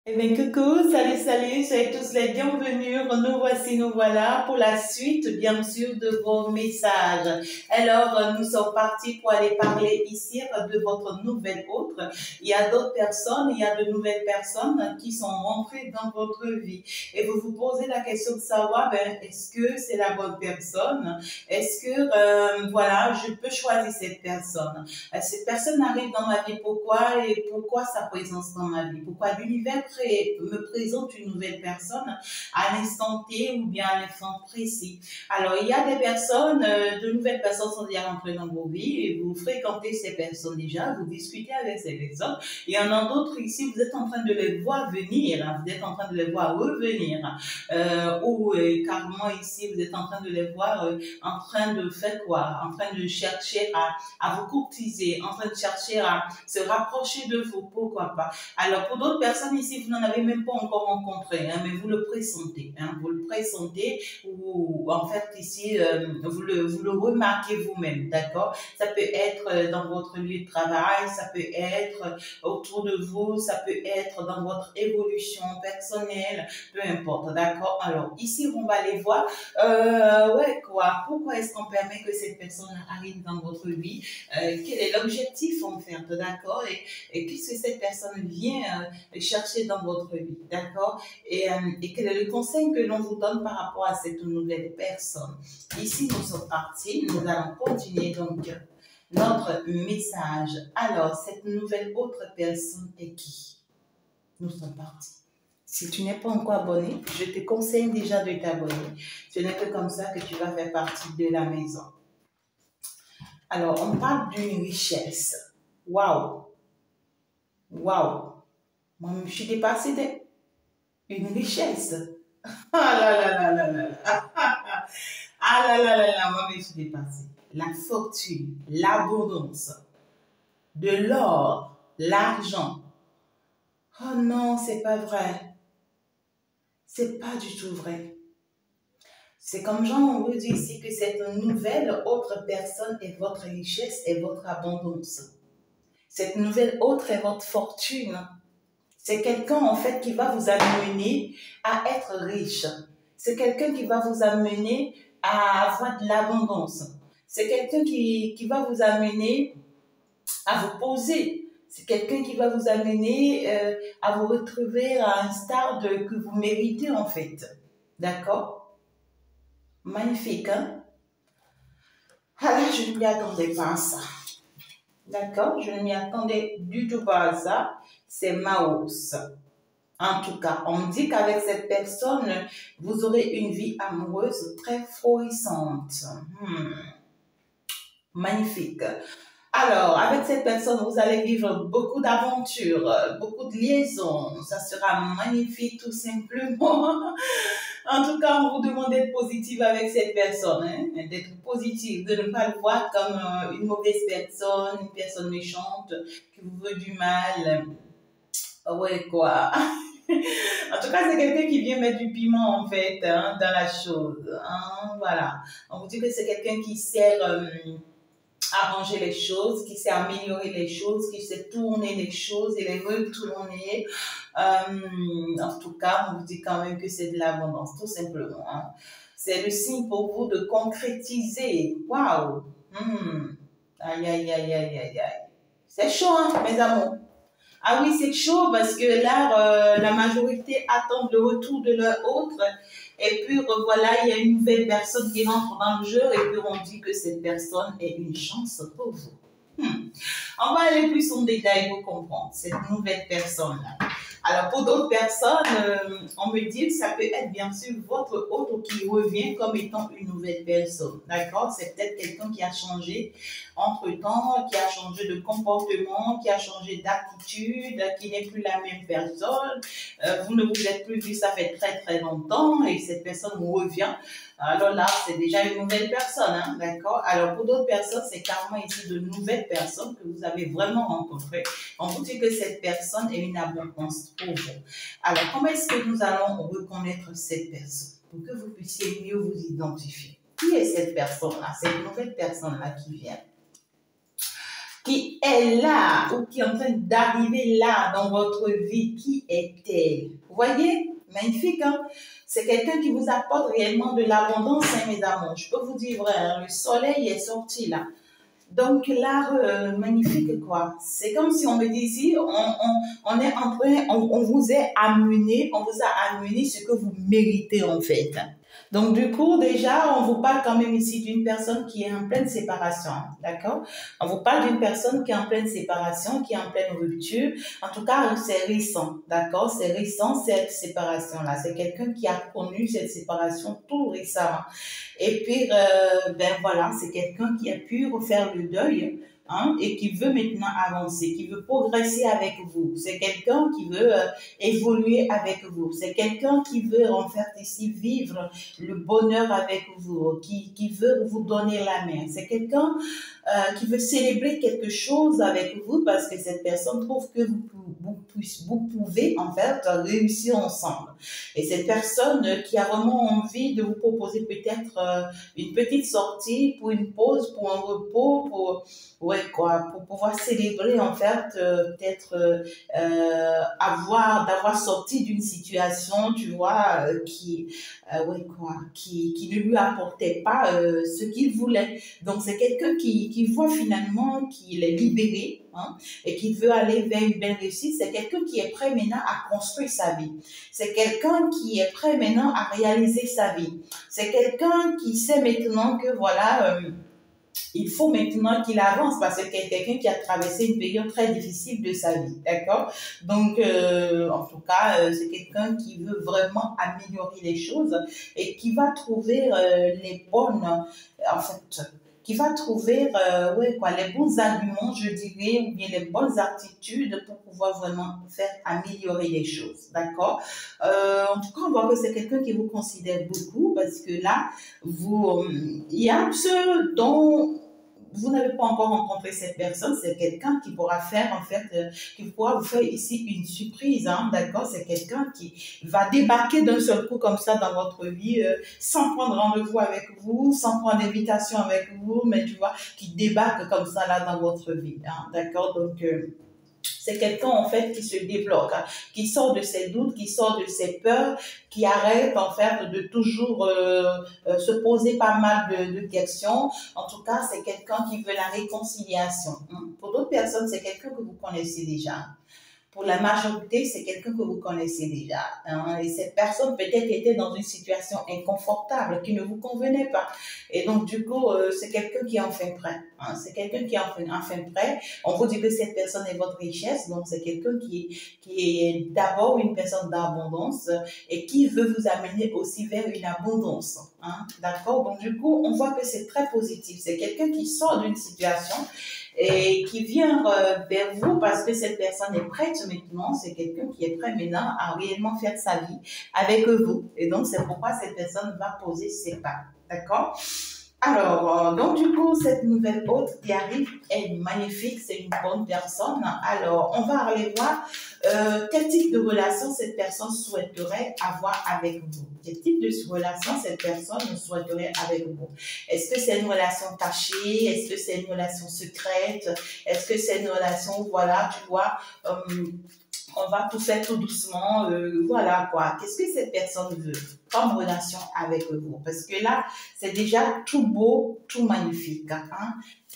Eh bien, coucou, salut, salut, soyez tous les bienvenus. Nous voici, nous voilà pour la suite, bien sûr, de vos messages. Alors, nous sommes partis pour aller parler ici de votre nouvelle hôte. Il y a d'autres personnes, il y a de nouvelles personnes qui sont rentrées dans votre vie. Et vous vous posez la question de savoir, est-ce que c'est la bonne personne? Est-ce que, voilà, je peux choisir cette personne? Cette personne arrive dans ma vie, pourquoi et pourquoi sa présence dans ma vie? Pourquoi l'univers me présente une nouvelle personne à l'instant T ou bien à l'instant précis? Alors, il y a des personnes, de nouvelles personnes sont déjà rentrées dans vos vies et vous fréquentez ces personnes déjà, vous discutez avec ces personnes. Il y en a d'autres ici, vous êtes en train de les voir venir, hein, vous êtes en train de les voir revenir, ou carrément ici, vous êtes en train de les voir en train de faire quoi? En train de chercher à vous courtiser, en train de chercher à se rapprocher de vous, pourquoi pas. Alors, pour d'autres personnes ici, vous n'en avez même pas encore rencontré, hein, mais vous le pressentez, hein, vous le pressentez, ou en fait ici, vous le remarquez vous-même, d'accord? Ça peut être dans votre lieu de travail, ça peut être autour de vous, ça peut être dans votre évolution personnelle, peu importe, d'accord? Alors, ici, on va aller voir, ouais, quoi, pourquoi est-ce qu'on permet que cette personne arrive dans votre vie? Quel est l'objectif en fait, d'accord? Et qu'est-ce que cette personne vient chercher dans votre vie, d'accord? Et quel est le conseil que l'on vous donne par rapport à cette nouvelle personne? Ici, nous sommes partis, nous allons continuer donc notre message. Alors, cette nouvelle autre personne est qui? Nous sommes partis. Si tu n'es pas encore abonné, je te conseille déjà de t'abonner. Ce n'est que comme ça que tu vas faire partie de la maison. Alors, on parle d'une richesse. Waouh! Waouh! Moi, je suis dépassée d'une richesse. Ah là là là là là là. Ah là là là là, moi, je suis dépassée. La fortune, l'abondance, de l'or, l'argent. Oh non, c'est pas vrai. C'est pas du tout vrai. C'est comme Jean, on vous dit ici que cette nouvelle autre personne est votre richesse et votre abondance. Cette nouvelle autre est votre fortune. C'est quelqu'un en fait qui va vous amener à être riche. C'est quelqu'un qui va vous amener à avoir de l'abondance. C'est quelqu'un qui va vous amener à vous poser. C'est quelqu'un qui va vous amener à vous retrouver à un stade que vous méritez en fait. D'accord? Magnifique, hein? Ah là, je ne m'y attendais pas à ça. D'accord? Je ne m'y attendais du tout pas à ça. C'est Maos. En tout cas, on dit qu'avec cette personne, vous aurez une vie amoureuse très florissante. Magnifique. Alors, avec cette personne, vous allez vivre beaucoup d'aventures, beaucoup de liaisons. Ça sera magnifique tout simplement. En tout cas, on vous demande d'être positive avec cette personne, hein, d'être positive, de ne pas le voir comme une mauvaise personne, une personne méchante qui vous veut du mal. Ouais, quoi. En tout cas, c'est quelqu'un qui vient mettre du piment, en fait, hein, dans la chose. Hein, voilà. On vous dit que c'est quelqu'un qui sert arranger les choses, qui sait améliorer les choses, qui sait tourner les choses et les retourner. En tout cas, on vous dit quand même que c'est de l'abondance, tout simplement. Hein. C'est le signe pour vous de concrétiser. Waouh! Aïe, aïe, aïe, aïe, aïe, aïe. C'est chaud, hein, mes amours. Ah oui, c'est chaud parce que là, la majorité attend le retour de leur autre. Et puis, voilà, il y a une nouvelle personne qui rentre dans le jeu et puis on dit que cette personne est une chance pour vous. On va aller plus en détail pour comprendre cette nouvelle personne-là. Alors, pour d'autres personnes, on me dit que ça peut être bien sûr votre autre qui revient comme étant une nouvelle personne. D'accord? C'est peut-être quelqu'un qui a changé entre-temps, qui a changé de comportement, qui a changé d'attitude, qui n'est plus la même personne. Vous ne vous êtes plus vu, ça fait très très longtemps et cette personne revient. Alors là, c'est déjà une nouvelle personne, hein, d'accord? Alors pour d'autres personnes, c'est carrément ici de nouvelles personnes que vous avez vraiment rencontrées. On vous dit que cette personne est une abondance pour vous. Alors, comment est-ce que nous allons reconnaître cette personne pour que vous puissiez mieux vous identifier? Qui est cette personne-là, cette nouvelle personne-là qui vient? qui est là ou qui est en train d'arriver là dans votre vie, qui est-elle? Vous voyez? Magnifique, hein? C'est quelqu'un qui vous apporte réellement de l'abondance, hein, mes amours. Je peux vous dire vrai, hein, le soleil est sorti là. Donc là, magnifique quoi. C'est comme si on me dit ici, on est en train, on vous est amené, on vous a amené ce que vous méritez en fait. Donc du coup, déjà, on vous parle quand même ici d'une personne qui est en pleine séparation, d'accord? On vous parle d'une personne qui est en pleine séparation, qui est en pleine rupture. En tout cas, c'est récent, d'accord? C'est récent cette séparation-là. C'est quelqu'un qui a connu cette séparation tout récemment. Et puis, ben voilà, c'est quelqu'un qui a pu refaire le deuil, hein, et qui veut maintenant avancer, qui veut progresser avec vous. C'est quelqu'un qui veut évoluer avec vous. C'est quelqu'un qui veut en fait ici vivre le bonheur avec vous, qui veut vous donner la main. C'est quelqu'un qui veut célébrer quelque chose avec vous parce que cette personne trouve que vous pouvez en fait réussir ensemble. Et cette personne qui a vraiment envie de vous proposer peut-être une petite sortie pour une pause, pour un repos, pour pouvoir célébrer en fait peut-être d'avoir sorti d'une situation, tu vois, qui ne lui apportait pas ce qu'il voulait. Donc c'est quelqu'un qui voit finalement qu'il est libéré, hein, et qui veut aller vers une belle réussite. C'est quelqu'un qui est prêt maintenant à construire sa vie. C'est quelqu'un qui est prêt maintenant à réaliser sa vie. C'est quelqu'un qui sait maintenant que voilà, il faut maintenant qu'il avance parce que c'est quelqu'un qui a traversé une période très difficile de sa vie, d'accord? Donc, en tout cas, c'est quelqu'un qui veut vraiment améliorer les choses et qui va trouver les bonnes, en fait, qui va trouver les bons arguments, je dirais, ou bien les bonnes attitudes pour pouvoir vraiment faire améliorer les choses, d'accord? En tout cas, on voit que c'est quelqu'un qui vous considère beaucoup parce que là, il y a ce dont vous n'avez pas encore rencontré cette personne, c'est quelqu'un qui pourra faire, en fait, qui pourra vous faire ici une surprise, hein, d'accord? C'est quelqu'un qui va débarquer d'un seul coup comme ça dans votre vie, sans prendre rendez-vous avec vous, sans prendre invitation avec vous, mais tu vois, qui débarque comme ça là dans votre vie, hein, d'accord? Donc, c'est quelqu'un en fait qui se débloque, hein, qui sort de ses doutes, qui sort de ses peurs, qui arrête en fait de toujours se poser pas mal de questions. En tout cas, c'est quelqu'un qui veut la réconciliation. Pour d'autres personnes, c'est quelqu'un que vous connaissez déjà. Pour la majorité, c'est quelqu'un que vous connaissez déjà, hein, et cette personne peut-être était dans une situation inconfortable qui ne vous convenait pas. Et donc, du coup, c'est quelqu'un qui est enfin prêt. Hein, c'est quelqu'un qui est enfin prêt. On vous dit que cette personne est votre richesse. Donc, c'est quelqu'un qui est d'abord une personne d'abondance et qui veut vous amener aussi vers une abondance. Hein, d'accord? Donc, du coup, on voit que c'est très positif. C'est quelqu'un qui sort d'une situation et qui vient vers vous parce que cette personne est prête maintenant, c'est quelqu'un qui est prêt maintenant à réellement faire sa vie avec vous. Et donc, c'est pourquoi cette personne va poser ses pas. D'accord? Alors, donc du coup, cette nouvelle hôte qui arrive est magnifique, c'est une bonne personne. Alors, on va aller voir quel type de relation cette personne souhaiterait avoir avec vous. Quel type de relation cette personne souhaiterait avec vous. Est-ce que c'est une relation cachée? Est-ce que c'est une relation secrète? Est-ce que c'est une relation, voilà, tu vois, on va tout faire tout doucement, voilà quoi. Qu'est-ce que cette personne veut comme relation avec vous? Parce que là, c'est déjà tout beau, tout magnifique. Hein?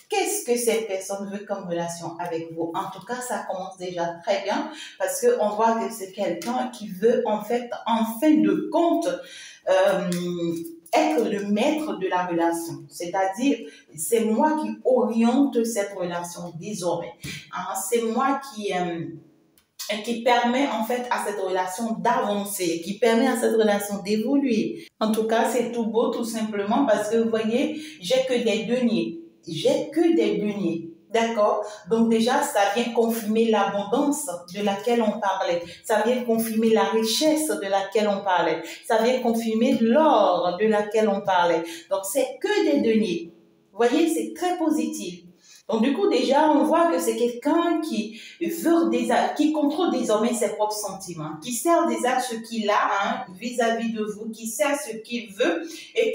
Qu'est-ce que cette personne veut comme relation avec vous? En tout cas, ça commence déjà très bien parce qu'on voit que c'est quelqu'un qui veut en fait, en fin de compte, être le maître de la relation. C'est-à-dire, c'est moi qui oriente cette relation désormais. Hein? C'est moi qui permet en fait à cette relation d'avancer, qui permet à cette relation d'évoluer. En tout cas, c'est tout beau tout simplement parce que vous voyez, j'ai que des deniers. J'ai que des deniers. D'accord? Donc déjà, ça vient confirmer l'abondance de laquelle on parlait. Ça vient confirmer la richesse de laquelle on parlait. Ça vient confirmer l'or de laquelle on parlait. Donc c'est que des deniers. Vous voyez, c'est très positif. Donc, du coup, déjà, on voit que c'est quelqu'un qui contrôle désormais ses propres sentiments, qui sert déjà ce qu'il a hein, vis-à-vis de vous, qui sert ce qu'il veut et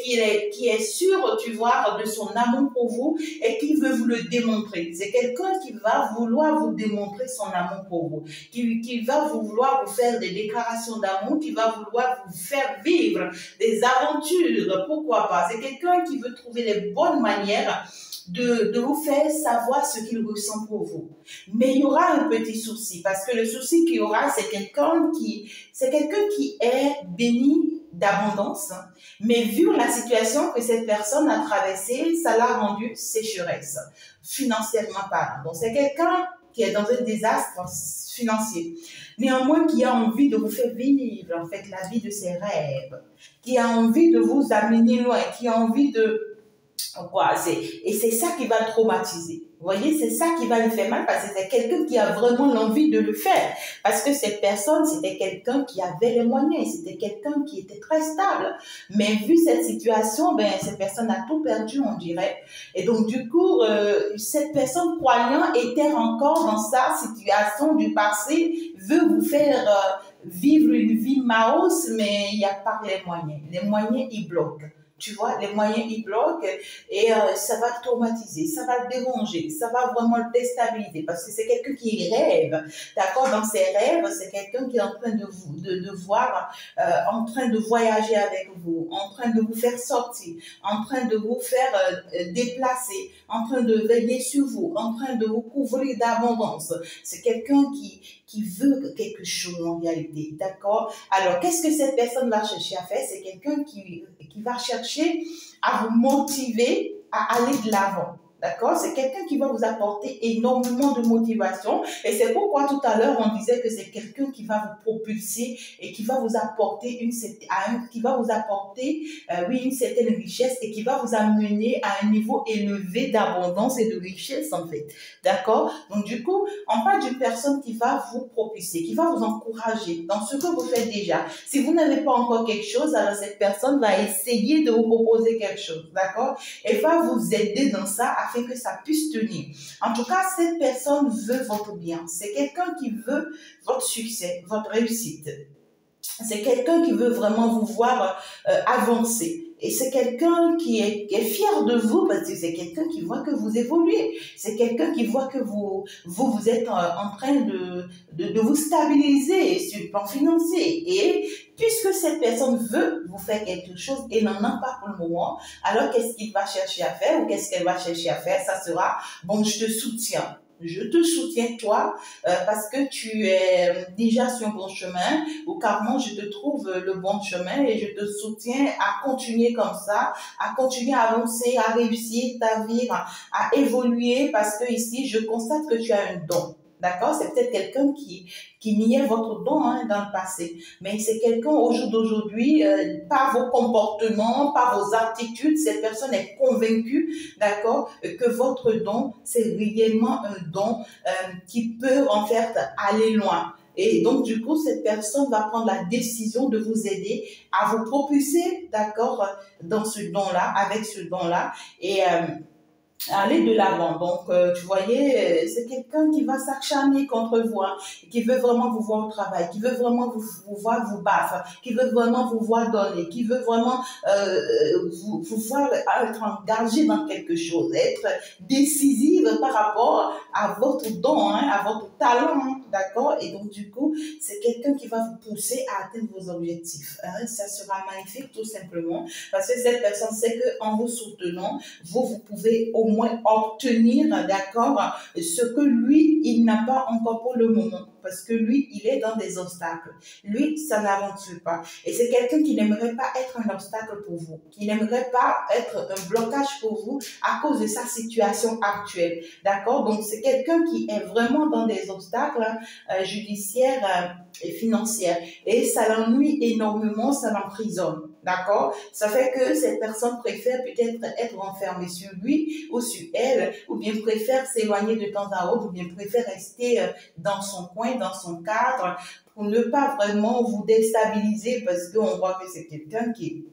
qui est sûr, tu vois, de son amour pour vous et qui veut vous le démontrer. C'est quelqu'un qui va vouloir vous démontrer son amour pour vous, qui va vouloir vous faire des déclarations d'amour, qui va vouloir vous faire vivre des aventures. Pourquoi pas? C'est quelqu'un qui veut trouver les bonnes manières de vous faire savoir ce qu'il ressent pour vous. Mais il y aura un petit souci, parce que le souci qu'il y aura, c'est quelqu'un qui est béni d'abondance, mais vu la situation que cette personne a traversée, ça l'a rendu sécheresse, financièrement parlant. Donc c'est quelqu'un qui est dans un désastre financier, néanmoins qui a envie de vous faire vivre en fait la vie de ses rêves, qui a envie de vous amener loin, qui a envie de quoi, et c'est ça qui va le traumatiser. Vous voyez, c'est ça qui va lui faire mal parce que c'est quelqu'un qui a vraiment l'envie de le faire. Parce que cette personne, c'était quelqu'un qui avait les moyens, c'était quelqu'un qui était très stable. Mais vu cette situation, ben, cette personne a tout perdu, on dirait. Et donc, du coup, cette personne croyant était encore dans sa situation du passé, veut vous faire vivre une vie Maos, mais il n'y a pas les moyens. Les moyens, ils bloquent. Tu vois, les moyens, ils bloquent et ça va le traumatiser, ça va le déranger, ça va vraiment le déstabiliser parce que c'est quelqu'un qui rêve, d'accord? Dans ses rêves, c'est quelqu'un qui est en train de voir, en train de voyager avec vous, en train de vous faire sortir, en train de vous faire déplacer, en train de veiller sur vous, en train de vous couvrir d'abondance. C'est quelqu'un qui veut quelque chose en réalité, d'accord? Alors, qu'est-ce que cette personne va chercher à faire? C'est quelqu'un qui va chercher à vous motiver à aller de l'avant. D'accord? C'est quelqu'un qui va vous apporter énormément de motivation. Et c'est pourquoi tout à l'heure, on disait que c'est quelqu'un qui va vous propulser et qui va vous apporter une certaine richesse et qui va vous amener à un niveau élevé d'abondance et de richesse, en fait. D'accord? Donc, du coup, on parle d'une personne qui va vous propulser, qui va vous encourager dans ce que vous faites déjà. Si vous n'avez pas encore quelque chose, alors cette personne va essayer de vous proposer quelque chose. D'accord? Elle va vous aider dans ça afin que ça puisse tenir. En tout cas, cette personne veut votre bien. C'est quelqu'un qui veut votre succès, votre réussite. C'est quelqu'un qui veut vraiment vous voir avancer. Et c'est quelqu'un qui est fier de vous parce que c'est quelqu'un qui voit que vous évoluez. C'est quelqu'un qui voit que vous êtes en train de vous stabiliser sur le plan financier. Et puisque cette personne veut vous faire quelque chose et n'en a pas pour le moment, alors qu'est-ce qu'il va chercher à faire ou qu'est-ce qu'elle va chercher à faire? Ça sera, bon, je te soutiens. Je te soutiens, toi, parce que tu es déjà sur un bon chemin, ou carrément, je te trouve le bon chemin et je te soutiens à continuer comme ça, à continuer à avancer, à réussir ta vie, à évoluer, parce que ici, je constate que tu as un don. D'accord? C'est peut-être quelqu'un qui niait votre don hein, dans le passé. Mais c'est quelqu'un au jour d'aujourd'hui, par vos comportements, par vos attitudes, cette personne est convaincue, d'accord, que votre don, c'est réellement un don qui peut en fait aller loin. Et donc, du coup, cette personne va prendre la décision de vous aider à vous propulser, d'accord, dans ce don-là, avec ce don-là. Et aller de l'avant. Donc, tu voyais, c'est quelqu'un qui va s'acharner contre vous, hein, qui veut vraiment vous voir au travail, qui veut vraiment vous voir vous battre, qui veut vraiment vous voir donner, qui veut vraiment vous voir être engagé dans quelque chose, être décisive par rapport à votre don, hein, à votre talent, hein, d'accord? Et donc, du coup, c'est quelqu'un qui va vous pousser à atteindre vos objectifs. Hein. Ça sera magnifique, tout simplement, parce que cette personne sait qu'en vous soutenant, vous pouvez au moins obtenir, d'accord, ce que lui, il n'a pas encore pour le moment. Parce que lui, il est dans des obstacles. Lui, ça n'avance pas. Et c'est quelqu'un qui n'aimerait pas être un obstacle pour vous, qui n'aimerait pas être un blocage pour vous à cause de sa situation actuelle. D'accord? Donc, c'est quelqu'un qui est vraiment dans des obstacles judiciaires et financières. Et ça l'ennuie énormément, ça l'emprisonne. D'accord? Ça fait que cette personne préfère peut-être être enfermée sur lui ou sur elle, ou bien préfère s'éloigner de temps à autre, ou bien préfère rester dans son coin, dans son cadre, pour ne pas vraiment vous déstabiliser, parce qu'on voit que c'est quelqu'un qui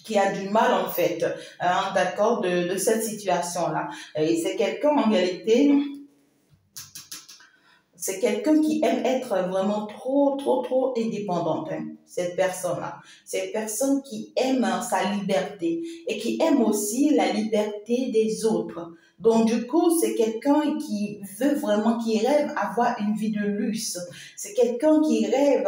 qui a du mal en fait, hein, d'accord, de cette situation-là. Et c'est quelqu'un en réalité, c'est quelqu'un qui aime être vraiment trop indépendante, hein, cette personne-là. Cette personne qui aime sa liberté et qui aime aussi la liberté des autres. Donc, du coup, c'est quelqu'un qui veut vraiment, qui rêve avoir une vie de luxe. C'est quelqu'un qui rêve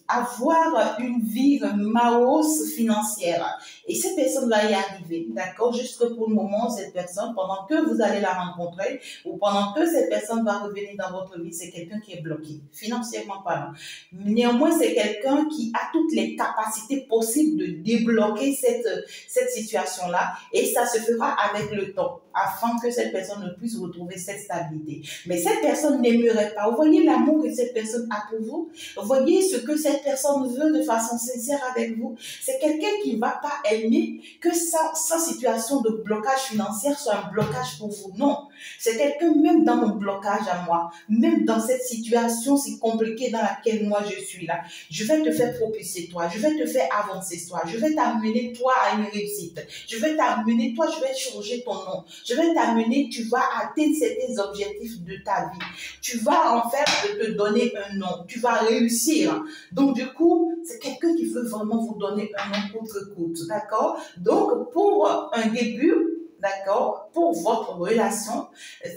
avoir une vie Maos financière. Et cette personne-là est arrivée, d'accord? Jusque pour le moment, cette personne, pendant que vous allez la rencontrer, ou pendant que cette personne va revenir dans votre vie, c'est quelqu'un qui est bloqué, financièrement parlant. Néanmoins, c'est quelqu'un qui a toutes les capacités possibles de débloquer cette situation-là, et ça se fera avec le temps, afin que cette personne ne puisse retrouver cette stabilité. Mais cette personne n'aimerait pas. Vous voyez l'amour que cette personne a pour vous? Vous voyez ce que cette personne veut de façon sincère avec vous? C'est quelqu'un qui ne va pas aimer que sa situation de blocage financier soit un blocage pour vous. Non. C'est quelqu'un, même dans mon blocage à moi, même dans cette situation si compliquée dans laquelle moi je suis là, je vais te faire propulser toi, je vais te faire avancer toi, je vais t'amener toi à une réussite, je vais t'amener toi, je vais changer ton nom, je vais t'amener, tu vas atteindre certains objectifs de ta vie, tu vas en fait te donner un nom, tu vas réussir. Donc du coup, c'est quelqu'un qui veut vraiment vous donner un nom coûte que coûte, d'accord? Donc pour un début, d'accord, pour votre relation,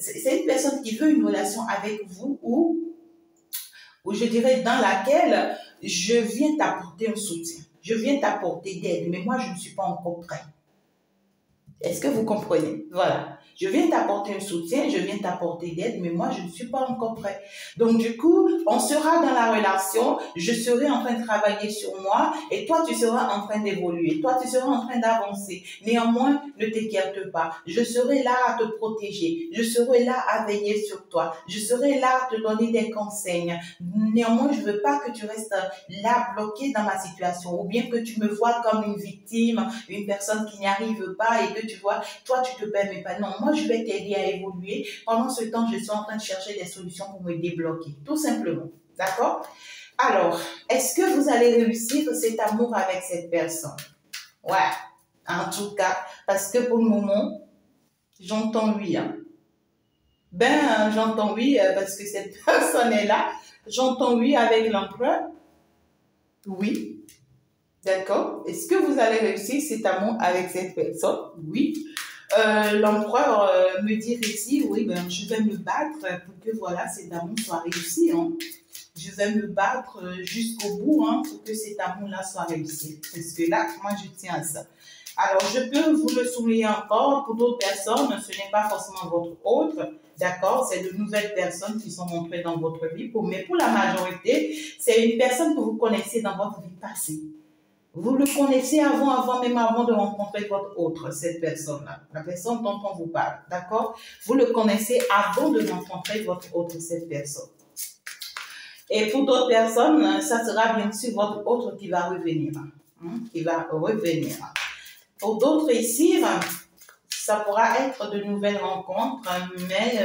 c'est une personne qui veut une relation avec vous ou je dirais dans laquelle je viens t'apporter un soutien, je viens t'apporter d'aide, mais moi je ne suis pas encore prêt. Est-ce que vous comprenez? Voilà. Je viens t'apporter un soutien, je viens t'apporter d'aide, mais moi, je ne suis pas encore prêt. Donc, du coup, on sera dans la relation, je serai en train de travailler sur moi et toi, tu seras en train d'évoluer. Toi, tu seras en train d'avancer. Néanmoins, ne t'inquiète pas. Je serai là à te protéger. Je serai là à veiller sur toi. Je serai là à te donner des conseils. Néanmoins, je ne veux pas que tu restes là bloqué dans ma situation ou bien que tu me vois comme une victime, une personne qui n'y arrive pas et que tu vois, toi, tu te permets pas. Non, moi, je vais t'aider à évoluer. Pendant ce temps, je suis en train de chercher des solutions pour me débloquer, tout simplement. D'accord? Alors, est-ce que vous allez réussir cet amour avec cette personne? Ouais, en tout cas, parce que pour le moment, j'entends oui. Hein. J'entends oui parce que cette personne est là. J'entends oui avec l'empereur. Oui. D'accord? Est-ce que vous allez réussir cet amour avec cette personne? Oui. L'empereur me dit ici, oui, je vais me battre pour que voilà, cet amour soit réussi. Hein. Je vais me battre jusqu'au bout hein, pour que cet amour-là soit réussi. Parce que là, moi, je tiens à ça. Alors, je peux vous le souligner encore, pour d'autres personnes, ce n'est pas forcément votre autre, d'accord? C'est de nouvelles personnes qui sont montrées dans votre vie, mais pour la majorité, c'est une personne que vous connaissez dans votre vie passée. Vous le connaissez même avant de rencontrer votre autre, cette personne-là, la personne dont on vous parle, d'accord? Vous le connaissez avant de rencontrer votre autre, cette personne. Et pour d'autres personnes, ça sera bien sûr votre autre qui va revenir, Pour d'autres ici, ça pourra être de nouvelles rencontres, mais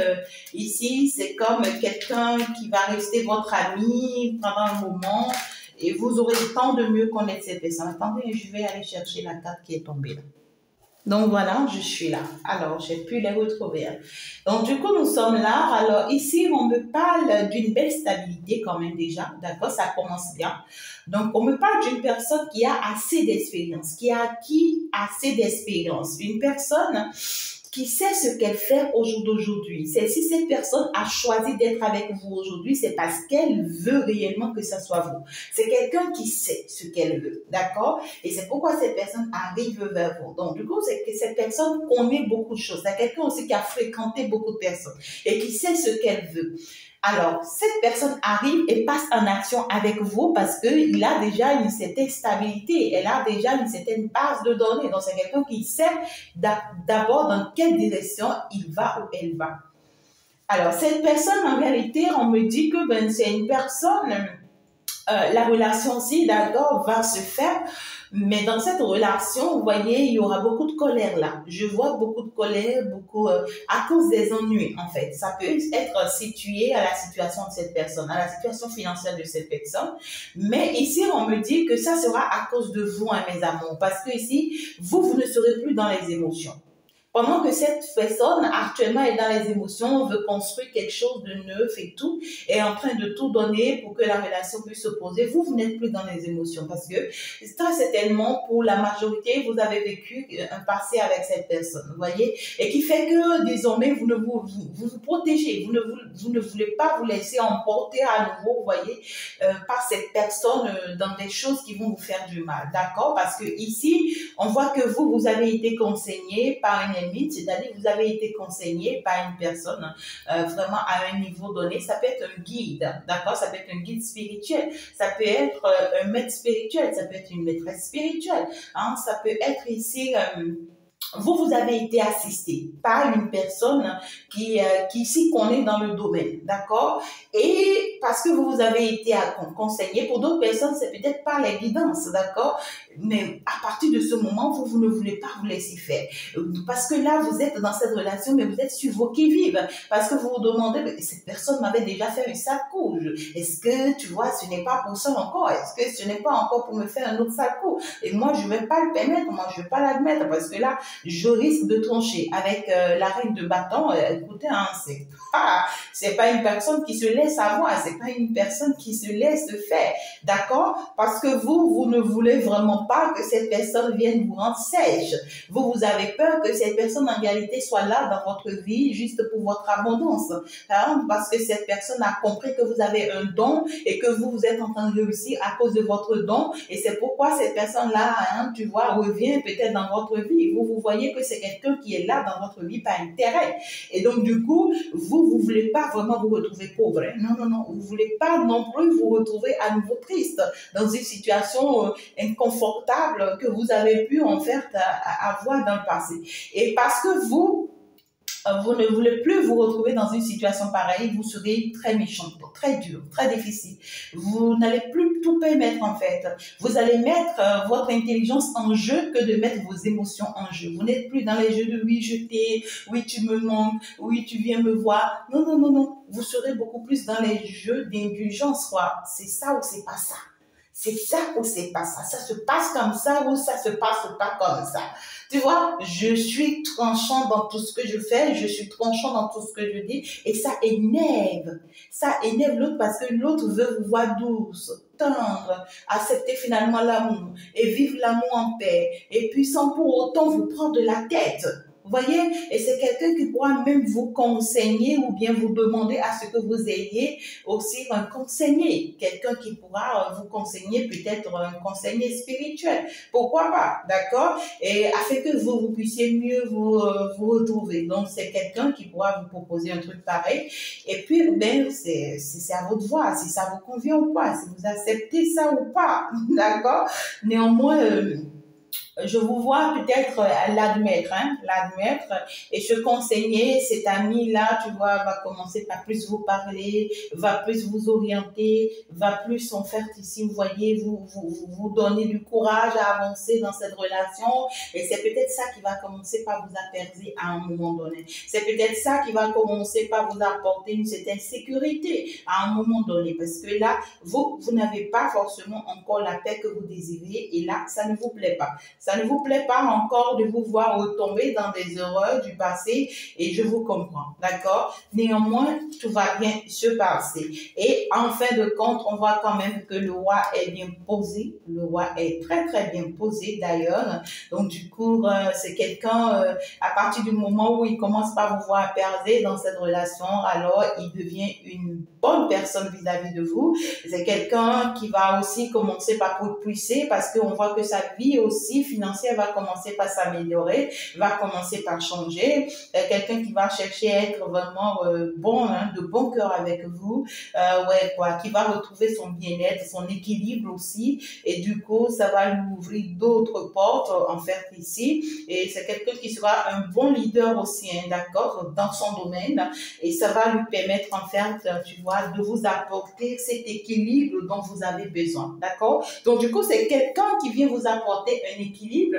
ici, c'est comme quelqu'un qui va rester votre ami pendant un moment, et vous aurez le temps de mieux connaître cette personne. Attendez, je vais aller chercher la carte qui est tombée là. Donc voilà, je suis là. Alors, j'ai pu les retrouver. Donc du coup, nous sommes là. Alors ici, on me parle d'une belle stabilité quand même déjà. D'accord, ça commence bien. Donc, on me parle d'une personne qui a assez d'expérience, qui a acquis assez d'expérience. Une personne qui sait ce qu'elle fait au jour d'aujourd'hui. Si cette personne a choisi d'être avec vous aujourd'hui, c'est parce qu'elle veut réellement que ça soit vous. C'est quelqu'un qui sait ce qu'elle veut, d'accord? Et c'est pourquoi cette personne arrive vers vous. Donc, du coup, c'est que cette personne connaît beaucoup de choses. C'est quelqu'un aussi qui a fréquenté beaucoup de personnes et qui sait ce qu'elle veut. Alors, cette personne arrive et passe en action avec vous parce qu'il a déjà une certaine stabilité, elle a déjà une certaine base de données. Donc, c'est quelqu'un qui sait d'abord dans quelle direction il va ou elle va. Alors, cette personne, en réalité, on me dit que c'est une personne la relation aussi, d'accord, va se faire. Mais dans cette relation, vous voyez, il y aura beaucoup de colère là. Je vois beaucoup de colère, beaucoup à cause des ennuis en fait. Ça peut être situé à la situation de cette personne, à la situation financière de cette personne. Mais ici, on me dit que ça sera à cause de vous, hein, mes amours, parce que ici, vous ne serez plus dans les émotions. Pendant que cette personne actuellement est dans les émotions, veut construire quelque chose de neuf et tout, est en train de tout donner pour que la relation puisse se poser, vous n'êtes plus dans les émotions parce que très certainement pour la majorité, vous avez vécu un passé avec cette personne, vous voyez, et qui fait que désormais vous protégez, vous ne voulez pas vous laisser emporter à nouveau, vous voyez, par cette personne dans des choses qui vont vous faire du mal, d'accord? Parce que ici, on voit que vous avez été conseillé par une c'est-à-dire vous avez été conseillé par une personne vraiment à un niveau donné. Ça peut être un guide, d'accord? Ça peut être un guide spirituel, ça peut être un maître spirituel, ça peut être une maîtresse spirituelle, hein? Ça peut être ici... vous avez été assisté par une personne qui s'y connaît dans le domaine, d'accord? Et parce que vous avez été conseillé, pour d'autres personnes, c'est peut-être pas les guidances, d'accord? Mais à partir de ce moment, vous ne voulez pas vous laisser faire. Parce que là, vous êtes dans cette relation, mais vous êtes sur vos qui-vive. Parce que vous vous demandez, cette personne m'avait déjà fait un sale coup. Est-ce que, tu vois, ce n'est pas pour ça encore? Est-ce que ce n'est pas encore pour me faire un autre sale coup? Et moi, je ne vais pas le permettre, moi, je ne vais pas l'admettre, parce que là, je risque de trancher avec la reine de bâton. Écoutez, hein, c'est pas une personne qui se laisse avoir, c'est pas une personne qui se laisse faire, d'accord? Parce que vous ne voulez vraiment pas que cette personne vienne vous rendre sèche. Vous avez peur que cette personne en réalité soit là dans votre vie juste pour votre abondance, hein? Parce que cette personne a compris que vous avez un don et que vous êtes en train de réussir à cause de votre don, et c'est pourquoi cette personne-là, hein, tu vois, revient peut-être dans votre vie. Vous voyez que c'est quelqu'un qui est là dans votre vie par intérêt. Et donc, du coup, vous voulez pas vraiment vous retrouver pauvre. Hein? Non, non, non. Vous voulez pas non plus vous retrouver à nouveau triste dans une situation inconfortable que vous avez pu en fait avoir dans le passé. Et parce que vous ne voulez plus vous retrouver dans une situation pareille, vous serez très méchant, très dur, très difficile. Vous n'allez plus tout permettre en fait. Vous allez mettre votre intelligence en jeu que de mettre vos émotions en jeu. Vous n'êtes plus dans les jeux de oui, je t'ai, oui, tu me manques, oui, tu viens me voir. Non, non, non, non. Vous serez beaucoup plus dans les jeux d'indulgence, quoi. C'est ça ou c'est pas ça. C'est ça ou c'est pas ça. Ça se passe comme ça ou ça se passe pas comme ça. Tu vois, je suis tranchant dans tout ce que je fais, je suis tranchant dans tout ce que je dis, et ça énerve. Ça énerve l'autre parce que l'autre veut vous voir douce, tendre, accepter finalement l'amour et vivre l'amour en paix. Et puis sans pour autant vous prendre de la tête. Vous voyez, et c'est quelqu'un qui pourra même vous conseiller ou bien vous demander à ce que vous ayez aussi un conseiller. Quelqu'un qui pourra vous conseiller, peut-être un conseiller spirituel. Pourquoi pas, d'accord? Et afin que vous puissiez mieux vous retrouver. Donc, c'est quelqu'un qui pourra vous proposer un truc pareil. Et puis, ben, c'est à votre voix, si ça vous convient ou pas, si vous acceptez ça ou pas, d'accord? Néanmoins, je vous vois peut-être l'admettre, hein, l'admettre, et ce conseiller, cet ami-là, tu vois, va commencer par plus vous parler, va plus vous orienter, va plus en fait ici, vous voyez, vous donner du courage à avancer dans cette relation, et c'est peut-être ça qui va commencer par vous apaiser à un moment donné. C'est peut-être ça qui va commencer par vous apporter une certaine sécurité à un moment donné, parce que là, vous n'avez pas forcément encore la paix que vous désirez, et là, ça ne vous plaît pas. Ça ne vous plaît pas encore de vous voir retomber dans des erreurs du passé, et je vous comprends, d'accord? Néanmoins, tout va bien se passer. Et en fin de compte, on voit quand même que le roi est bien posé. Le roi est très très bien posé d'ailleurs. Donc du coup, c'est quelqu'un, à partir du moment où il commence par vous voir apaisé dans cette relation, alors il devient une bonne personne vis-à-vis de vous. C'est quelqu'un qui va aussi commencer par vous pousser parce qu'on voit que sa vie aussi financier va commencer par s'améliorer, va commencer par changer. Quelqu'un qui va chercher à être vraiment bon, hein, de bon cœur avec vous, ouais, quoi, qui va retrouver son bien-être, son équilibre aussi. Et du coup, ça va lui ouvrir d'autres portes, en fait, ici. Et c'est quelqu'un qui sera un bon leader aussi, hein, d'accord, dans son domaine. Et ça va lui permettre, en fait, tu vois, de vous apporter cet équilibre dont vous avez besoin, d'accord? Donc, du coup, c'est quelqu'un qui vient vous apporter un équilibre.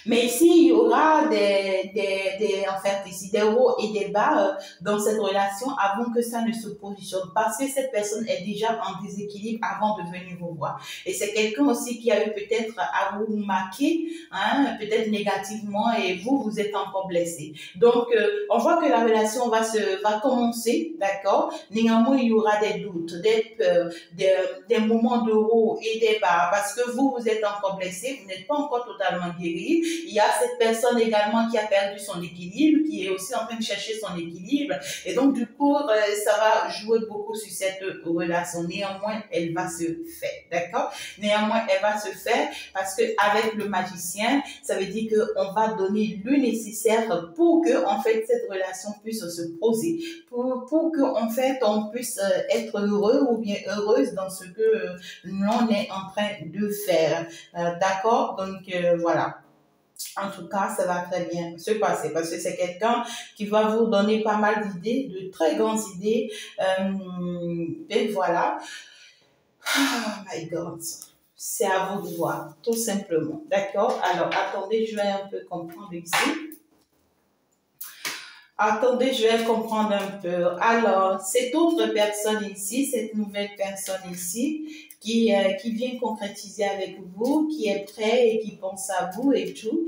Mais ici, il y aura en fait, ici, des hauts et des bas dans cette relation avant que ça ne se positionne. Parce que cette personne est déjà en déséquilibre avant de venir vous voir. Et c'est quelqu'un aussi qui a eu peut-être à vous marquer, hein, peut-être négativement, et vous êtes encore blessé. Donc, on voit que la relation va commencer, d'accord? Néanmoins, il y aura des doutes, des peurs, des moments de haut et des bas. Parce que vous êtes encore blessé, vous n'êtes pas encore totalement guéri. Il y a cette personne également qui a perdu son équilibre, qui est aussi en train de chercher son équilibre. Et donc, du coup, ça va jouer beaucoup sur cette relation. Néanmoins, elle va se faire, d'accord? Néanmoins, elle va se faire parce que avec le magicien, ça veut dire qu'on va donner le nécessaire pour que, en fait, cette relation puisse se poser, pour que, en fait, on puisse être heureux ou bien heureuse dans ce que l'on est en train de faire, d'accord? Donc, voilà. En tout cas, ça va très bien se passer parce que c'est quelqu'un qui va vous donner pas mal d'idées, de très grandes idées. Et voilà. Oh my God. C'est à vous de voir, tout simplement. D'accord? Alors, attendez, je vais un peu comprendre ici. Attendez, je vais comprendre un peu. Alors, cette autre personne ici, cette nouvelle personne ici, qui vient concrétiser avec vous, qui est prêt et qui pense à vous et tout,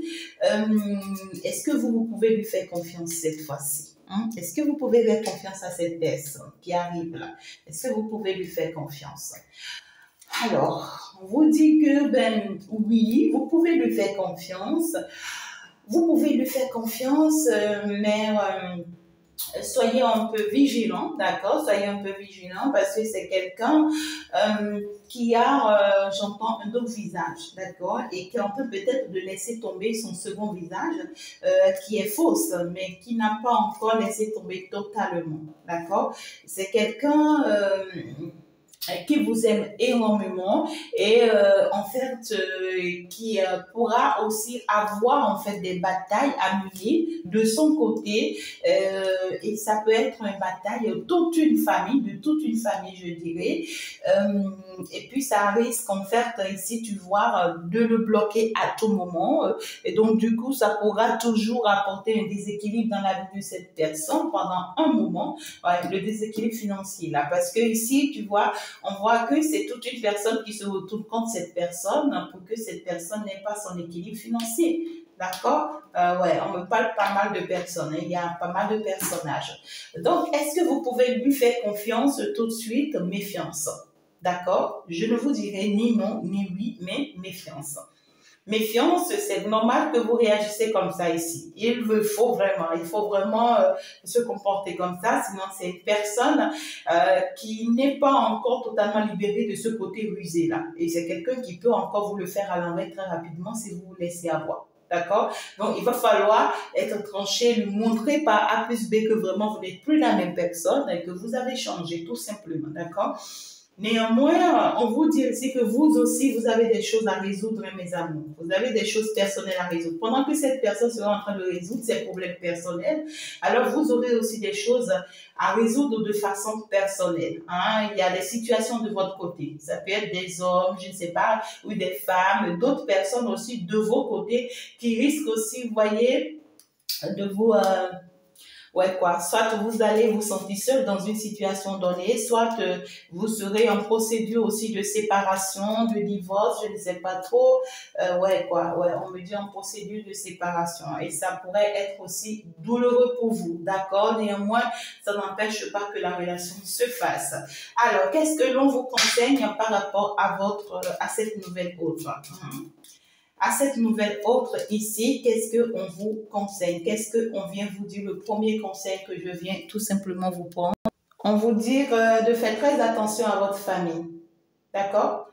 est-ce que vous pouvez lui faire confiance cette fois-ci? Hein? Est-ce que vous pouvez faire confiance à cette personne qui arrive là? Est-ce que vous pouvez lui faire confiance? Alors, on vous dit que, ben oui, vous pouvez lui faire confiance. Vous pouvez lui faire confiance, mais soyez un peu vigilant, d'accord? Soyez un peu vigilant parce que c'est quelqu'un qui a, j'entends, un double visage, d'accord? Et qui est en train peut-être de laisser tomber son second visage, qui est fausse, mais qui n'a pas encore laissé tomber totalement, d'accord? C'est quelqu'un qui vous aime énormément et en fait qui pourra aussi avoir en fait des batailles à mener de son côté et ça peut être une bataille de toute une famille je dirais et puis ça risque en fait ici tu vois de le bloquer à tout moment et donc du coup ça pourra toujours apporter un déséquilibre dans la vie de cette personne pendant un moment, ouais, le déséquilibre financier là parce que ici tu vois on voit que c'est toute une personne qui se retourne contre cette personne pour que cette personne n'ait pas son équilibre financier. D'accord? Ouais, on me parle pas mal de personnes, hein, il y a pas mal de personnages. Donc, est-ce que vous pouvez lui faire confiance tout de suite? Méfiance. D'accord? Je ne vous dirai ni non, ni oui, mais méfiance. Méfiance, c'est normal que vous réagissez comme ça ici. Il faut vraiment se comporter comme ça, sinon c'est une personne qui n'est pas encore totalement libérée de ce côté rusé là. Et c'est quelqu'un qui peut encore vous le faire à l'envers très rapidement si vous vous laissez avoir. D'accord? Donc, il va falloir être tranché, lui montrer par A plus B que vraiment vous n'êtes plus la même personne et que vous avez changé tout simplement. D'accord? Néanmoins, on vous dit aussi que vous aussi, vous avez des choses à résoudre, mes amours. Vous avez des choses personnelles à résoudre. Pendant que cette personne sera en train de résoudre ses problèmes personnels, alors vous aurez aussi des choses à résoudre de façon personnelle. Hein? Il y a des situations de votre côté. Ça peut être des hommes, je ne sais pas, ou des femmes, d'autres personnes aussi de vos côtés qui risquent aussi, vous voyez, de vous... ouais, quoi. Soit vous allez vous sentir seul dans une situation donnée, soit vous serez en procédure aussi de séparation, de divorce, je ne sais pas trop. Ouais, quoi. Ouais, on me dit en procédure de séparation. Et ça pourrait être aussi douloureux pour vous, d'accord? Néanmoins, ça n'empêche pas que la relation se fasse. Alors, qu'est-ce que l'on vous conseille par rapport à cette nouvelle autre? À cette nouvelle autre ici, qu'est-ce qu'on vous conseille? Qu'est-ce qu'on vient vous dire? Le premier conseil que je viens tout simplement vous prendre, on vous dit de faire très attention à votre famille. D'accord?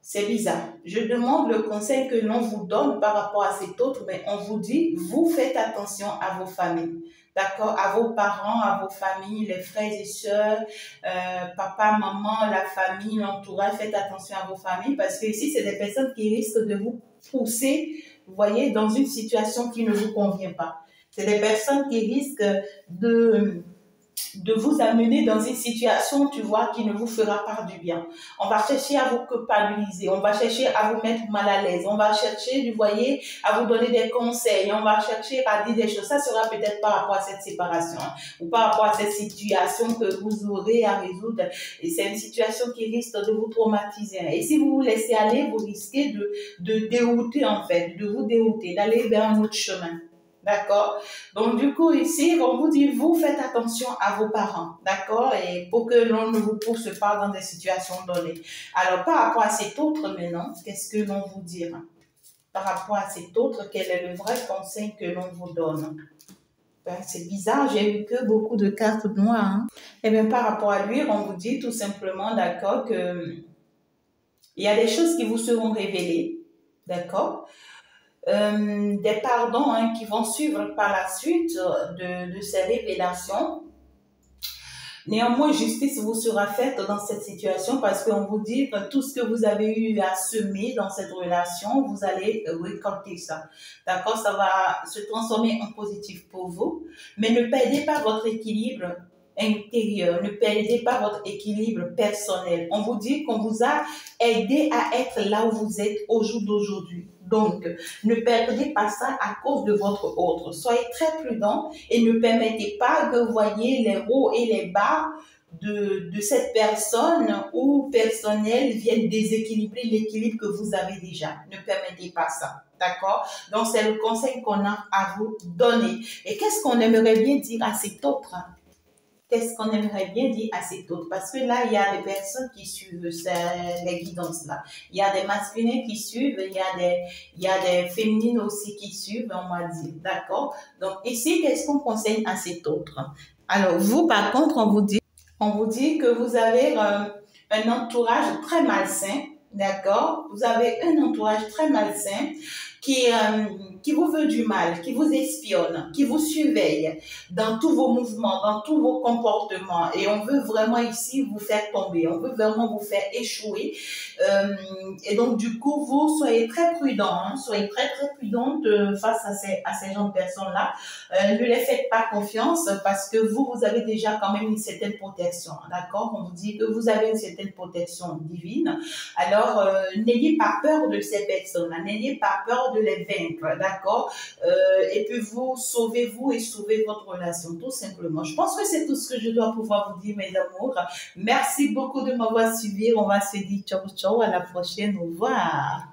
C'est bizarre. Je demande le conseil que l'on vous donne par rapport à cet autre, mais on vous dit, vous faites attention à vos familles. D'accord? À vos parents, à vos familles, les frères et sœurs, papa, maman, la famille, l'entourage, faites attention à vos familles parce que ici, c'est des personnes qui risquent de vous pousser, vous voyez, dans une situation qui ne vous convient pas. C'est des personnes qui risquent de vous amener dans une situation, tu vois, qui ne vous fera pas du bien. On va chercher à vous culpabiliser, on va chercher à vous mettre mal à l'aise, on va chercher, vous voyez, à vous donner des conseils, on va chercher à dire des choses. Ça sera peut-être par rapport à cette séparation ou par rapport à cette situation que vous aurez à résoudre. Et c'est une situation qui risque de vous traumatiser. Et si vous vous laissez aller, vous risquez de dérouter en fait, de vous dérouter, d'aller vers un autre chemin. D'accord? Donc, du coup, ici, on vous dit, vous faites attention à vos parents. D'accord? Et pour que l'on ne vous pousse pas dans des situations données. Alors, par rapport à cet autre maintenant, qu'est-ce que l'on vous dira? Par rapport à cet autre, quel est le vrai conseil que l'on vous donne? Ben, c'est bizarre, j'ai eu que beaucoup de cartes noires. Hein? Et bien, par rapport à lui, on vous dit tout simplement, d'accord, que il y a des choses qui vous seront révélées. D'accord? Des pardons hein, qui vont suivre par la suite de ces révélations. Néanmoins, justice vous sera faite dans cette situation parce qu'on vous dit que tout ce que vous avez eu à semer dans cette relation, vous allez récolter ça. D'accord? Ça va se transformer en positif pour vous. Mais ne perdez pas votre équilibre intérieur, ne perdez pas votre équilibre personnel. On vous dit qu'on vous a aidé à être là où vous êtes au jour d'aujourd'hui. Donc, ne perdez pas ça à cause de votre autre. Soyez très prudent et ne permettez pas que vous voyez les hauts et les bas de cette personne ou personnel viennent déséquilibrer l'équilibre que vous avez déjà. Ne permettez pas ça. D'accord? Donc, c'est le conseil qu'on a à vous donner. Et qu'est-ce qu'on aimerait bien dire à cet autre? Qu'est-ce qu'on aimerait bien dire à cet autre? Parce que là, il y a des personnes qui suivent les guidances-là. Il y a des masculins qui suivent, il y a des féminines aussi qui suivent, on va dire. D'accord? Donc, ici, qu'est-ce qu'on conseille à cet autre? Alors, vous, par contre, on vous dit que vous avez un entourage très malsain. D'accord? Vous avez un entourage très malsain qui vous veut du mal, qui vous espionne, qui vous surveille dans tous vos mouvements, dans tous vos comportements. Et on veut vraiment ici vous faire tomber, on veut vraiment vous faire échouer. Et donc, du coup, vous soyez très prudents, hein, soyez très, très prudents face à ces gens de personnes-là. Ne les faites pas confiance parce que vous avez déjà quand même une certaine protection, d'accord? On vous dit que vous avez une certaine protection divine. Alors, n'ayez pas peur de ces personnes-là, n'ayez pas peur de les vaincre, d'accord? Et puis sauvez-vous et sauvez votre relation, tout simplement. Je pense que c'est tout ce que je dois pouvoir vous dire, mes amours. Merci beaucoup de m'avoir suivi. On va se dire ciao, ciao, à la prochaine. Au revoir.